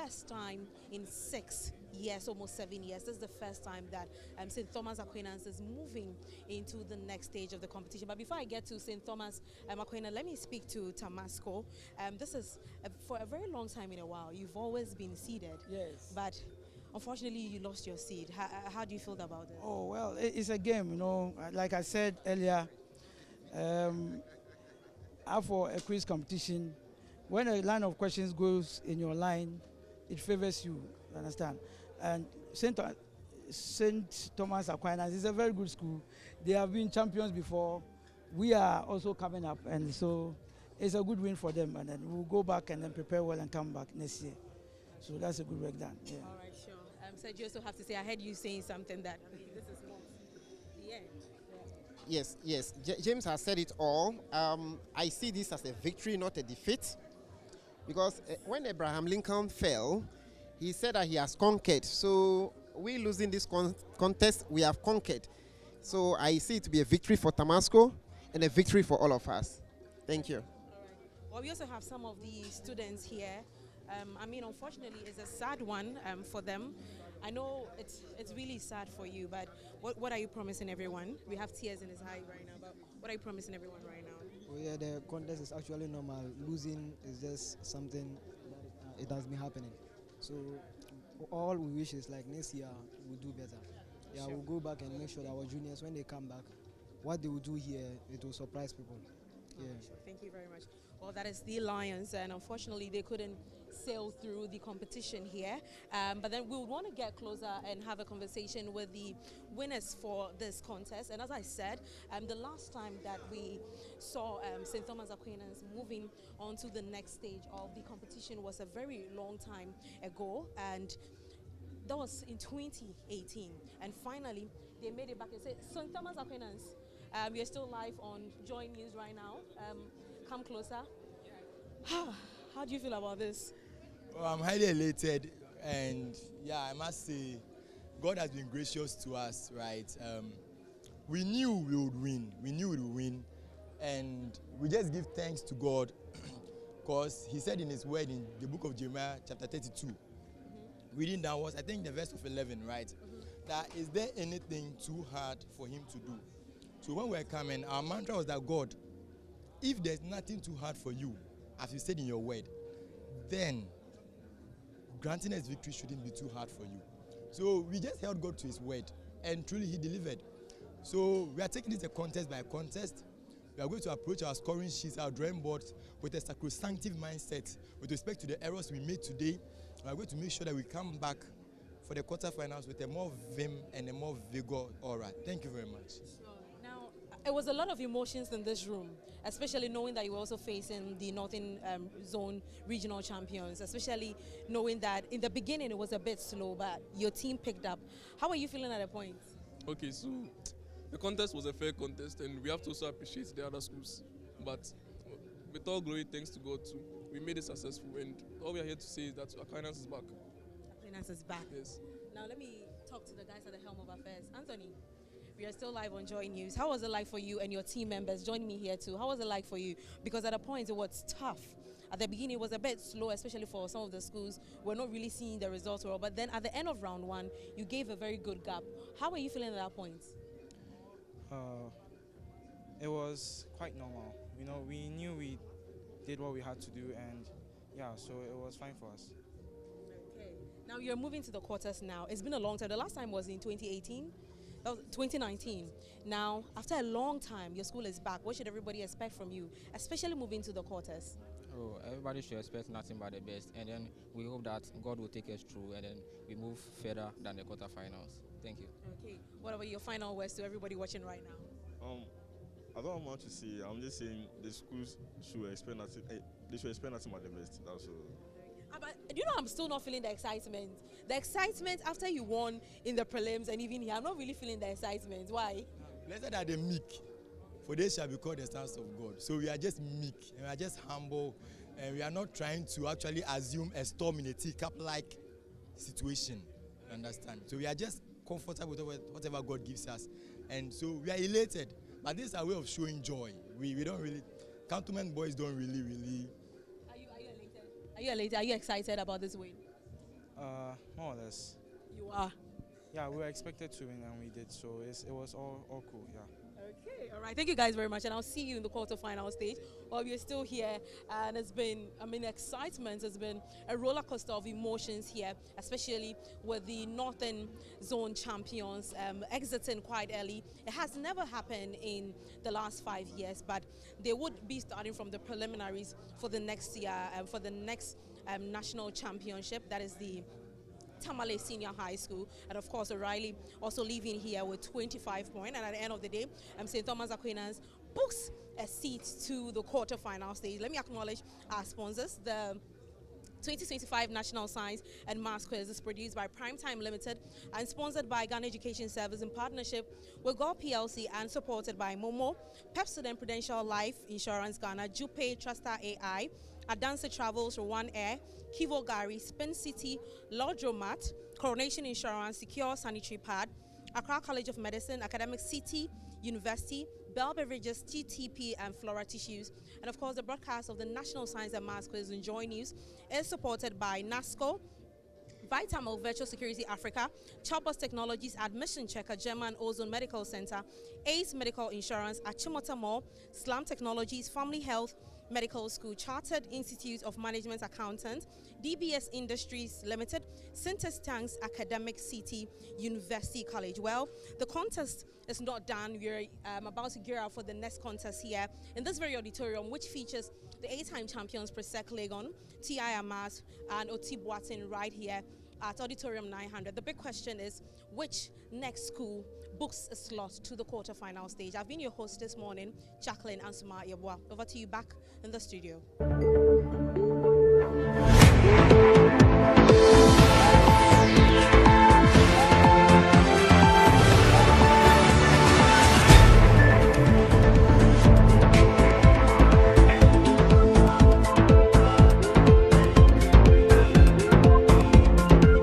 first time in 6 years, almost 7 years. This is the first time that St. Thomas Aquinas is moving into the next stage of the competition. But before I get to St. Thomas Aquinas, let me speak to Tamasco. This is for a very long time in a while. You've always been seeded. Yes. But unfortunately, you lost your seed. How do you feel about it? Oh, well, it's a game, you know. Like I said earlier, for a quiz competition, when a line of questions goes in your line, it favors you, understand? And St. Thomas Aquinas is a very good school. They have been champions before. We are also coming up, and so it's a good win for them. And then we'll go back and then prepare well and come back next year. So that's a good work done. Yeah. All right, sure. So you also have to say, I heard you saying something that, I mean, this is not the end. Yes. James has said it all. I see this as a victory, not a defeat. Because when Abraham Lincoln fell, he said that he has conquered. So we losing this contest, we have conquered. So I see it to be a victory for Tamasco and a victory for all of us. Thank you. All right. Well, we also have some of the students here. I mean, unfortunately, it's a sad one for them. I know it's really sad for you, but what are you promising everyone? We have tears in his eye right now, but what are you promising everyone right now? Oh yeah, the contest is actually normal. Losing is just something that it has been happening. So all we wish is like next year we'll do better. Yeah, sure. We'll go back and make sure that our juniors, when they come back, what they will do here, it will surprise people. Yeah. Sure. Thank you very much. Well, that is the Lions, and unfortunately they couldn't sail through the competition here. But then we would want to get closer and have a conversation with the winners for this contest. And as I said, the last time that we saw St. Thomas Aquinas moving on to the next stage of the competition was a very long time ago, and that was in 2018. And finally, they made it back and said, St. Thomas Aquinas, we are still live on Joy News right now. Come closer. How do you feel about this? Well, I'm highly elated, and yeah, I must say, God has been gracious to us, right? We knew we would win. We knew we would win, and we just give thanks to God, because He said in His word in the book of Jeremiah, chapter 32, reading downwards, I think the verse of 11, right? That is there anything too hard for Him to do? So when we're coming, our mantra was that God, if there's nothing too hard for you, as you said in your word, then granting us victory shouldn't be too hard for you. So we just held God to His word, and truly He delivered. So we are taking this a contest by contest. We are going to approach our scoring sheets, our drawing boards, with a sacrosanctive mindset with respect to the errors we made today. We are going to make sure that we come back for the quarterfinals with a more vim and a more vigor aura. Thank you very much. Now, it was a lot of emotions in this room, especially knowing that you were also facing the Northern Zone regional champions, especially knowing that in the beginning it was a bit slow, but your team picked up. How are you feeling at a point? Okay, so the contest was a fair contest, and we have to also appreciate the other schools. But with all glory, thanks to God too, we made it successful, and all we are here to say is that Aquinas is back. Aquinas is back. Yes. Now let me talk to the guys at the helm of affairs. Anthony, we are still live on Joy News. How was it like for you and your team members? Join me here too. How was it like for you? Because at a point it was tough. At the beginning it was a bit slow, especially for some of the schools. We're not really seeing the results well. But then at the end of round one, you gave a very good gap. How are you feeling at that point? It was quite normal. You know, we knew we did what we had to do, and yeah, so it was fine for us. Okay. Now you're moving to the quarters now. It's been a long time. The last time was in 2018. That was 2019. Now, after a long time, your school is back. What should everybody expect from you, especially moving to the quarters? Oh, everybody should expect nothing but the best, and then we hope that God will take us through, and then we move further than the quarterfinals. Thank you. Okay. What about your final words to everybody watching right now? I don't want to say. I'm just saying the schools should expect nothing. They should expect nothing but the best. That's all. But you know, I'm still not feeling the excitement. The excitement after you won in the prelims and even here, I'm not really feeling the excitement. Why? Blessed are the meek, for they shall be called the sons of God. So we are just meek, and we are just humble, and we are not trying to actually assume a storm in a teacup-like situation. You understand? So we are just comfortable with whatever God gives us, and so we are elated. But this is a way of showing joy. We don't really, Cantonment boys don't really. Are you elated? Are you elated? Are you excited about this win? More or less. You are. Yeah, we were expected to win and we did, so it was all cool. Yeah. Okay, all right. Thank you guys very much, and I'll see you in the quarterfinal stage. Well, we're still here, and it's been, excitement. It's been a roller coaster of emotions here, especially with the Northern Zone champions exiting quite early. It has never happened in the last 5 years, but they would be starting from the preliminaries for the next year, for the next national championship. That is the Tamale Senior High School, and of course O'Reilly also leaving here with 25 points. And at the end of the day, St. Thomas Aquinas books a seat to the quarterfinal stage. Let me acknowledge our sponsors. The 2025 National Science and Maths Quiz is produced by Primetime Limited and sponsored by Ghana Education Service in partnership with God PLC and supported by Momo, Pepsodent Prudential Life Insurance Ghana, Jupe Truster AI, Adanse Travels, One Air, Kivo Gari, Spin City, Laundromat, Coronation Insurance, Secure Sanitary Pad, Accra College of Medicine, Academic City, University, Bell Beverages, TTP, and Flora Tissues. And of course, the broadcast of the National Science and Maths Quiz and Joy News is supported by NASCO, Vitamil Virtual Security Africa, Choppers Technologies, Admission Checker, German Ozone Medical Center, ACE Medical Insurance, Achimota Mall, Slam Technologies, Family Health Medical School, Chartered Institute of Management Accountants, DBS Industries Limited, Synthes Tanks Academic City, University College. Well, the contest is not done. We're about to gear up for the next contest here in this very auditorium, which features the 8-time champions Presec Legon, T.I. Amas, and Oti Boatin right here at Auditorium 900. The big question is, which next school books a slot to the quarterfinal stage? I've been your host this morning, Jacqueline Ansuma Yabwa. Over to you back in the studio.